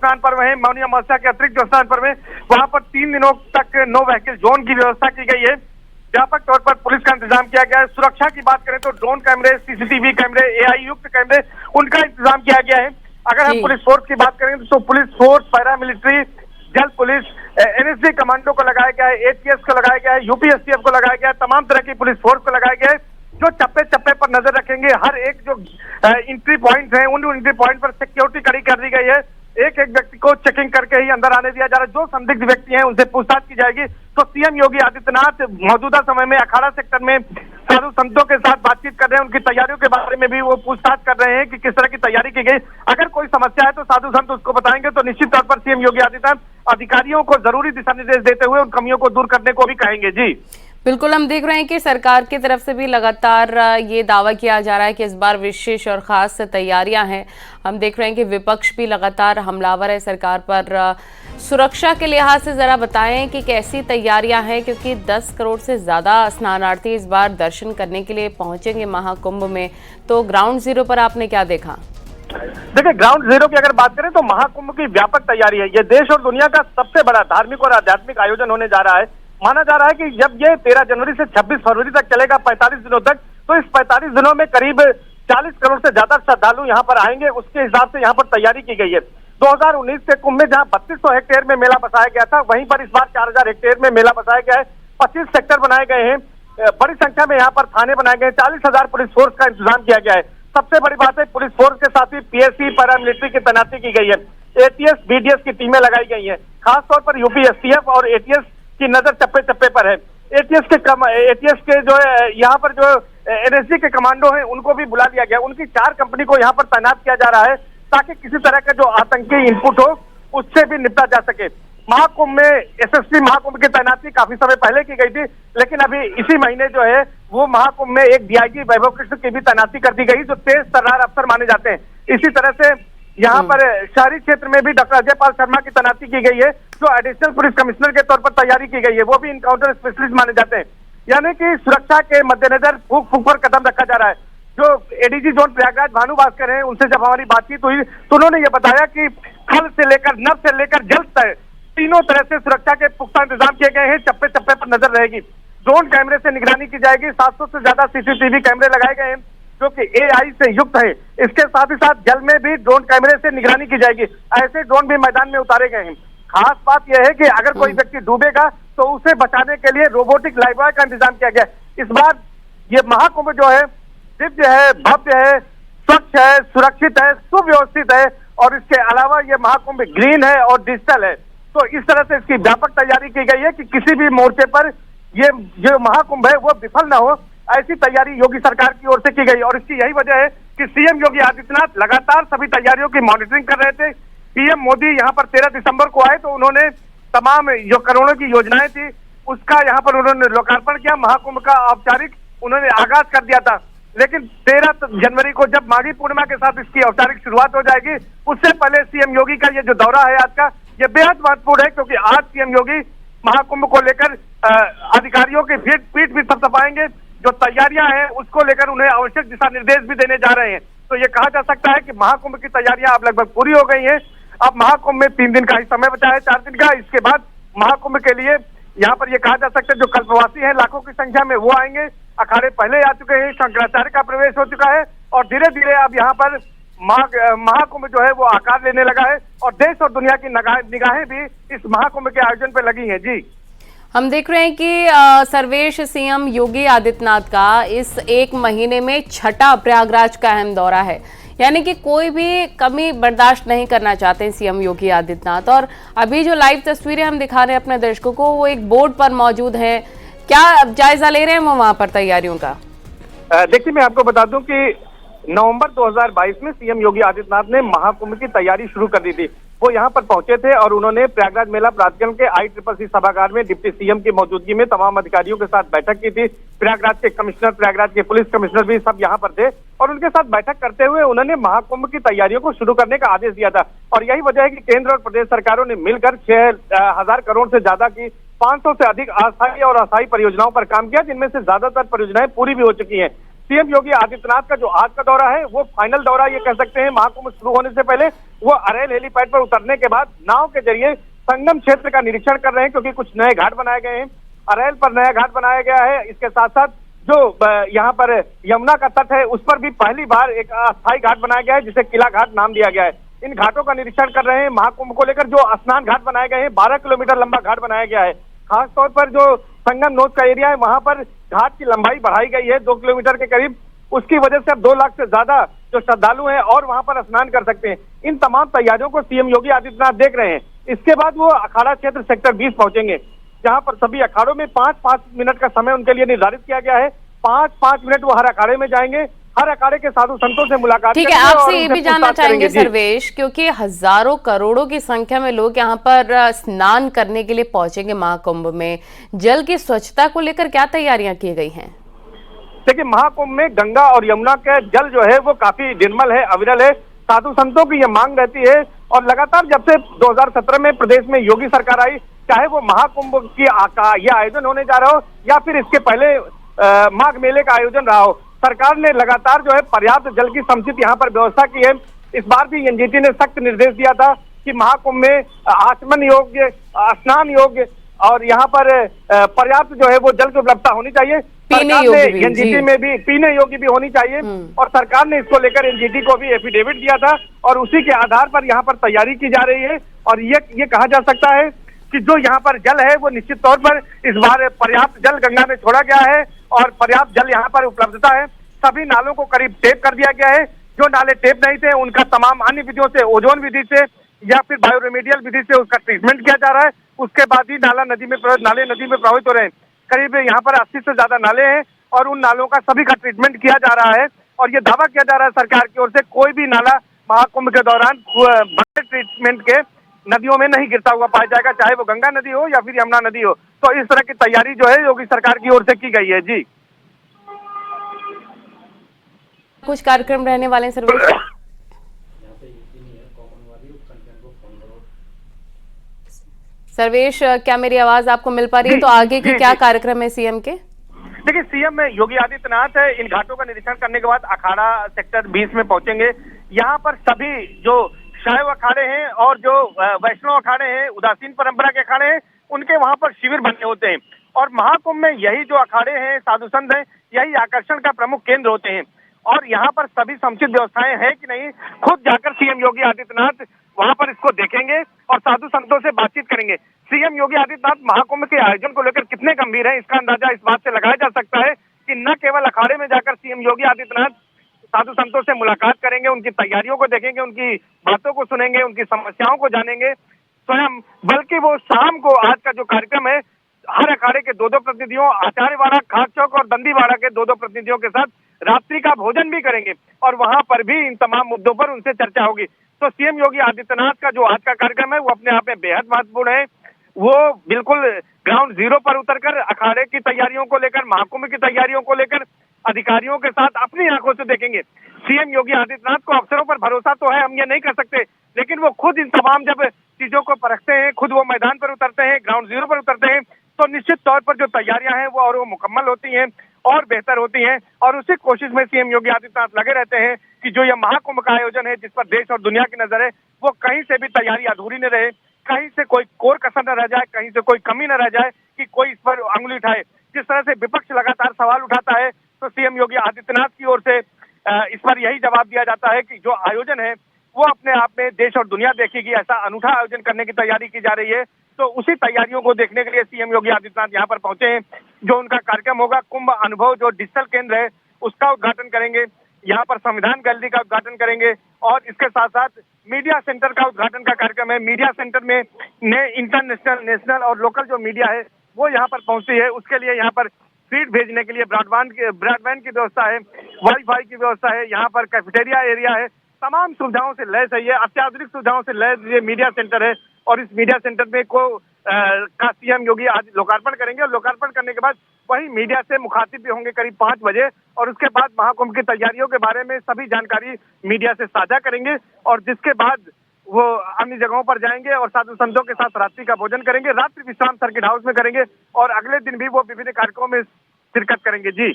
स्नान पर्व है, मौनी अमावस्या के अतिरिक्त जो स्नान पर्व है, वहां पर 3 दिनों तक नो व्हीकल जोन की व्यवस्था की गई है। व्यापक तौर पर पुलिस का इंतजाम किया गया है। सुरक्षा की बात करें तो ड्रोन कैमरे, सीसीटीवी कैमरे, एआई युक्त कैमरे, उनका इंतजाम किया गया है। अगर हम पुलिस फोर्स की बात करें तो पुलिस फोर्स, पैरामिलिट्री, जल पुलिस, एनएसजी कमांडो को लगाया गया है, एटीएस को लगाया गया है, यूपीएसटीएफ को लगाया गया है, तमाम तरह की पुलिस फोर्स को लगाया गया है, जो चप्पे चप्पे पर नजर रखेंगे। हर एक जो एंट्री पॉइंट है, उन एंट्री पॉइंट पर सिक्योरिटी कड़ी कर दी गई है। एक एक व्यक्ति को चेकिंग करके ही अंदर आने दिया जा रहा है। जो संदिग्ध व्यक्ति हैं उनसे पूछताछ की जाएगी। तो सीएम योगी आदित्यनाथ मौजूदा समय में अखाड़ा सेक्टर में साधु संतों के साथ बातचीत कर रहे हैं। उनकी तैयारियों के बारे में भी वो पूछताछ कर रहे हैं कि किस तरह की तैयारी की गई। अगर कोई समस्या है तो साधु संत उसको बताएंगे। तो निश्चित तौर पर सीएम योगी आदित्यनाथ अधिकारियों को जरूरी दिशा निर्देश देते हुए उन कमियों को दूर करने को भी कहेंगे। जी बिल्कुल, हम देख रहे हैं कि सरकार की तरफ से भी लगातार ये दावा किया जा रहा है कि इस बार विशेष और खास तैयारियां हैं। हम देख रहे हैं कि विपक्ष भी लगातार हमलावर है सरकार पर। सुरक्षा के लिहाज से जरा बताएं कि कैसी तैयारियां हैं, क्योंकि 10 करोड़ से ज्यादा स्नानार्थी इस बार दर्शन करने के लिए पहुंचेंगे महाकुंभ में। तो ग्राउंड जीरो पर आपने क्या देखा? देखिए, ग्राउंड जीरो की अगर बात करें तो महाकुंभ की व्यापक तैयारी है। ये देश और दुनिया का सबसे बड़ा धार्मिक और आध्यात्मिक आयोजन होने जा रहा है। माना जा रहा है कि जब ये 13 जनवरी से 26 फरवरी तक चलेगा, 45 दिनों तक, तो इस 45 दिनों में करीब 40 करोड़ से ज्यादा श्रद्धालु यहाँ पर आएंगे। उसके हिसाब से यहाँ पर तैयारी की गई है। 2019 के कुंभ में जहाँ 3200 हेक्टेयर में मेला बसाया गया था, वहीं पर इस बार 4000 हेक्टेयर में मेला बसाया गया है। 25 सेक्टर बनाए गए हैं, बड़ी संख्या में यहाँ पर थाने बनाए गए हैं। 40,000 पुलिस फोर्स का इंतजाम किया गया है। सबसे बड़ी बात है, पुलिस फोर्स के साथ ही पीएससी, पैरामिलिट्री की तैनाती की गई है। एटीएस, बीडीएस की टीमें लगाई गई हैं। खासतौर पर यूपीएसटीएफ और एटीएस की नजर चप्पे चप्पे पर है। एटीएस के जो है यहाँ पर जो एनएसजी के कमांडो हैं, उनको भी बुला लिया गया। उनकी 4 कंपनी को यहाँ पर तैनात किया जा रहा है, ताकि किसी तरह का जो आतंकी इनपुट हो उससे भी निपटा जा सके। महाकुंभ में एसएसपी महाकुंभ की तैनाती काफी समय पहले की गई थी, लेकिन अभी इसी महीने जो है वो महाकुंभ में एक डीआईजी वैभव कृष्ण की भी तैनाती कर दी गई, जो तेज तर्रार अफसर माने जाते हैं। इसी तरह से यहाँ पर शहरी क्षेत्र में भी डॉक्टर अजय पाल शर्मा की तैनाती की गई है, जो एडिशनल पुलिस कमिश्नर के तौर पर तैयारी की गई है। वो भी इनकाउंटर स्पेशलिस्ट माने जाते हैं। यानी कि सुरक्षा के मद्देनजर फूक फूक पर कदम रखा जा रहा है। जो एडीजी जोन प्रयागराज भानु भास्कर हैं, उनसे जब हमारी बातचीत हुई तो उन्होंने ये बताया कि थल से लेकर नभ से लेकर जल तक तीनों तरह से सुरक्षा के पुख्ता इंतजाम किए गए हैं। चप्पे चप्पे पर नजर रहेगी। ड्रोन कैमरे से निगरानी की जाएगी। 700 से ज्यादा सीसीटीवी कैमरे लगाए गए हैं, जो कि एआई से युक्त है। इसके साथ ही साथ जल में भी ड्रोन कैमरे से निगरानी की जाएगी। ऐसे ड्रोन भी मैदान में उतारे गए हैं। खास बात यह है कि अगर कोई व्यक्ति डूबेगा तो उसे बचाने के लिए रोबोटिक लाइफ बॉय का इंतजाम किया गया है। इस बार ये महाकुंभ जो है दिव्य है, भव्य है, स्वच्छ है, सुरक्षित है, सुव्यवस्थित है, और इसके अलावा ये महाकुंभ ग्रीन है और डिजिटल है। तो इस तरह से इसकी व्यापक तैयारी की गई है कि किसी भी मोर्चे पर ये जो महाकुंभ है वो विफल ना हो। ऐसी तैयारी योगी सरकार की ओर से की गई, और इसकी यही वजह है कि सीएम योगी आदित्यनाथ लगातार सभी तैयारियों की मॉनिटरिंग कर रहे थे। पीएम मोदी यहाँ पर 13 दिसंबर को आए तो उन्होंने तमाम जो करोड़ों की योजनाएं थी उसका यहाँ पर उन्होंने लोकार्पण किया। महाकुंभ का औपचारिक उन्होंने आगाज कर दिया था, लेकिन 13 जनवरी को जब माघी पूर्णिमा के साथ इसकी औपचारिक शुरुआत हो जाएगी, उससे पहले सीएम योगी का ये जो दौरा है आज का, ये बेहद महत्वपूर्ण है, क्योंकि आज सीएम योगी महाकुंभ को लेकर अधिकारियों की पीठ भी थपथपाएंगे। जो तैयारियां हैं उसको लेकर उन्हें आवश्यक दिशा निर्देश भी देने जा रहे हैं। तो ये कहा जा सकता है कि महाकुंभ की तैयारियां अब लगभग पूरी हो गई हैं। अब महाकुंभ में 3 दिन का ही समय बचा है, 4 दिन का। इसके बाद महाकुंभ के लिए यहाँ पर ये कहा जा सकता है जो कल्पवासी हैं लाखों की संख्या में वो आएंगे। अखाड़े पहले आ चुके हैं, शंकराचार्य का प्रवेश हो चुका है, और धीरे धीरे अब यहाँ पर महाकुंभ जो है वो आकार लेने लगा है, और देश और दुनिया की निगाहें भी इस महाकुंभ के आयोजन पर लगी हैं। जी हम देख रहे हैं कि सर्वेश सीएम योगी आदित्यनाथ का इस 1 महीने में 6ठा प्रयागराज का अहम दौरा है, यानी कि कोई भी कमी बर्दाश्त नहीं करना चाहते हैं सीएम योगी आदित्यनाथ। और अभी जो लाइव तस्वीरें हम दिखा रहे हैं अपने दर्शकों को, वो एक बोर्ड पर मौजूद है। क्या जायजा ले रहे हैं वो वहां पर तैयारियों का? देखिए, मैं आपको बता दूं कि नवंबर 2022 में सीएम योगी आदित्यनाथ ने महाकुंभ की तैयारी शुरू कर दी थी। वो यहाँ पर पहुंचे थे और उन्होंने प्रयागराज मेला प्राधिकरण के ICCC सभागार में डिप्टी सीएम की मौजूदगी में तमाम अधिकारियों के साथ बैठक की थी। प्रयागराज के कमिश्नर, प्रयागराज के पुलिस कमिश्नर भी सब यहाँ पर थे, और उनके साथ बैठक करते हुए उन्होंने महाकुंभ की तैयारियों को शुरू करने का आदेश दिया था। और यही वजह है कि केंद्र और प्रदेश सरकारों ने मिलकर 6,000 करोड़ से ज्यादा की 500 से अधिक अस्थायी और अस्थायी परियोजनाओं पर काम किया, जिनमें से ज्यादातर परियोजनाएं पूरी भी हो चुकी हैं। सीएम योगी आदित्यनाथ का जो आज का दौरा है वो फाइनल दौरा ये कह सकते हैं महाकुंभ शुरू होने से पहले, वो अरेल हेलीपैड पर उतरने के बाद नाव के जरिए संगम क्षेत्र का निरीक्षण कर रहे हैं, क्योंकि कुछ नए घाट बनाए गए हैं। अरेल पर नया घाट बनाया गया है। इसके साथ साथ जो यहाँ पर यमुना का तट है उस पर भी पहली बार एक अस्थायी घाट बनाया गया है, जिसे किला घाट नाम दिया गया है। इन घाटों का निरीक्षण कर रहे हैं। महाकुंभ को लेकर जो स्नान घाट बनाए गए हैं, 12 किलोमीटर लंबा घाट बनाया गया है। खासतौर पर जो संगम नोद का एरिया है वहां पर घाट की लंबाई बढ़ाई गई है 2 किलोमीटर के करीब। उसकी वजह से अब 2 लाख से ज्यादा जो श्रद्धालु हैं और वहां पर स्नान कर सकते हैं। इन तमाम तैयारियों को सीएम योगी आदित्यनाथ देख रहे हैं। इसके बाद वो अखाड़ा क्षेत्र सेक्टर 20 पहुंचेंगे, जहां पर सभी अखाड़ों में 5-5 मिनट का समय उनके लिए निर्धारित किया गया है। 5-5 मिनट वो हर अखाड़े में जाएंगे, हर अखाड़े के साधु संतों से मुलाकात ठीक है। आपसे ये भी जानना चाहेंगे सर्वेश, क्योंकि हजारों करोड़ों की संख्या में लोग यहाँ पर स्नान करने के लिए पहुंचेंगे महाकुंभ में, जल की स्वच्छता को लेकर क्या तैयारियां की गई हैं? देखिए, महाकुंभ में गंगा और यमुना का जल जो है वो काफी निर्मल है, अविरल है। साधु संतों की यह मांग रहती है और लगातार जब से 2017 में प्रदेश में योगी सरकार आई, चाहे वो महाकुंभ की ये आयोजन होने जा रहा हो या फिर इसके पहले माघ मेले का आयोजन रहा हो, सरकार ने लगातार जो है पर्याप्त जल की समुचित यहाँ पर व्यवस्था की है। इस बार भी एनजीटी ने सख्त निर्देश दिया था कि महाकुंभ में आचमन योग्य, स्नान योग्य और यहाँ पर पर्याप्त जो है वो जल की उपलब्धता होनी चाहिए। एनजीटी में भी पीने योग्य भी होनी चाहिए और सरकार ने इसको लेकर एनजीटी को भी एफिडेविट दिया था और उसी के आधार पर यहाँ पर तैयारी की जा रही है। और ये कहा जा सकता है कि जो यहाँ पर जल है वो निश्चित तौर पर इस बार पर्याप्त जल गंगा में छोड़ा गया है और पर्याप्त जल यहाँ पर उपलब्धता है। सभी नालों को करीब टेप कर दिया गया है। जो नाले टेप नहीं थे उनका तमाम अन्य विधियों से, ओजोन विधि से या फिर बायोरेमेडियल विधि से उसका ट्रीटमेंट किया जा रहा है। उसके बाद ही नाले नदी में प्रभावित हो रहे हैं। करीब यहाँ पर 80 से ज्यादा नाले हैं और उन नालों का सभी का ट्रीटमेंट किया जा रहा है और ये दावा किया जा रहा है सरकार की ओर से कोई भी नाला महाकुंभ के दौरान बगैर ट्रीटमेंट के नदियों में नहीं गिरता हुआ पाया जाएगा, चाहे वो गंगा नदी हो या फिर यमुना नदी हो। तो इस तरह की तैयारी जो है योगी सरकार की ओर से की गई है। जी, कुछ कार्यक्रम रहने वाले हैं सर्वेश? सर्वेश, क्या मेरी आवाज आपको मिल पा रही है? तो आगे के क्या कार्यक्रम है सीएम के? देखिए, सीएम योगी आदित्यनाथ इन घाटों का निरीक्षण करने के बाद अखाड़ा सेक्टर 20 में पहुंचेंगे। यहाँ पर सभी जो शैव अखाड़े हैं और जो वैष्णव अखाड़े हैं, उदासीन परंपरा के अखाड़े हैं, उनके वहां पर शिविर बने होते हैं और महाकुंभ में यही जो अखाड़े हैं, साधु संत हैं, यही आकर्षण का प्रमुख केंद्र होते हैं। और यहाँ पर सभी समुचित व्यवस्थाएं हैं कि नहीं, खुद जाकर सीएम योगी आदित्यनाथ वहां पर इसको देखेंगे और साधु संतों से बातचीत करेंगे। सीएम योगी आदित्यनाथ महाकुंभ के आयोजन को लेकर कितने गंभीर हैं, इसका अंदाजा इस बात से लगाया जा सकता है कि न केवल अखाड़े में जाकर सीएम योगी आदित्यनाथ साधु संतों से मुलाकात करेंगे, उनकी तैयारियों को देखेंगे, उनकी बातों को सुनेंगे, उनकी समस्याओं को जानेंगे स्वयं, बल्कि वो शाम को आज का जो कार्यक्रम है हर अखाड़े के 2-2 प्रतिनिधियों, आचार्यवाड़ा, खास चौक और दंडीवाड़ा के 2-2 प्रतिनिधियों के साथ रात्रि का भोजन भी करेंगे और वहां पर भी इन तमाम मुद्दों पर उनसे चर्चा होगी। तो सीएम योगी आदित्यनाथ का जो आज का कार्यक्रम है वो अपने आप में बेहद महत्वपूर्ण है। वो बिल्कुल ग्राउंड जीरो पर उतरकर अखाड़े की तैयारियों को लेकर, महाकुंभ की तैयारियों को लेकर अधिकारियों के साथ अपनी आंखों से देखेंगे। सीएम योगी आदित्यनाथ को अफसरों पर भरोसा तो है, हम ये नहीं कर सकते, लेकिन वो खुद इन तमाम जब चीजों को परखते हैं, खुद वो मैदान पर उतरते हैं, ग्राउंड जीरो पर उतरते हैं, तो निश्चित तौर पर जो तैयारियां हैं वो और वो मुकम्मल होती हैं और बेहतर होती हैं। और उसी कोशिश में सीएम योगी आदित्यनाथ लगे रहते हैं कि जो यह महाकुंभ का आयोजन है, जिस पर देश और दुनिया की नजर है, वो कहीं से भी तैयारी अधूरी न रहे, कहीं से कोई कोर कसर न रह जाए, कहीं से कोई कमी न रह जाए कि कोई इस पर अंगुली उठाए। जिस तरह से विपक्ष लगातार सवाल उठाता है, तो सीएम योगी आदित्यनाथ की ओर से इस पर यही जवाब दिया जाता है कि जो आयोजन है वो अपने आप में देश और दुनिया देखेगी। ऐसा अनूठा आयोजन करने की तैयारी की जा रही है, तो उसी तैयारियों को देखने के लिए सीएम योगी आदित्यनाथ यहाँ पर पहुंचे हैं। जो उनका कार्यक्रम होगा, कुंभ अनुभव जो डिजिटल केंद्र है उसका उद्घाटन करेंगे, यहाँ पर संविधान गैलरी का उद्घाटन करेंगे और इसके साथ साथ मीडिया सेंटर का उद्घाटन का कार्यक्रम है। मीडिया सेंटर में इंटरनेशनल, नेशनल और लोकल जो मीडिया है वो यहाँ पर पहुंचती है। उसके लिए यहाँ पर फीड भेजने के लिए ब्रॉडबैंड की व्यवस्था है, वाईफाई की व्यवस्था है, यहाँ पर कैफेटेरिया एरिया है, तमाम सुविधाओं से लैस है, ये अत्याधुनिक सुविधाओं से लैस ये मीडिया सेंटर है। और इस मीडिया सेंटर में का सीएम योगी आज लोकार्पण करेंगे और लोकार्पण करने के बाद वही मीडिया से मुखातिब भी होंगे करीब 5 बजे और उसके बाद महाकुंभ की तैयारियों के बारे में सभी जानकारी मीडिया से साझा करेंगे और जिसके बाद वो अन्य जगहों पर जाएंगे और साधु संतों के साथ रात्रि का भोजन करेंगे, रात्रि विश्राम सर्किट हाउस में करेंगे और अगले दिन भी वो विभिन्न कार्यक्रमों में शिरकत करेंगे। जी।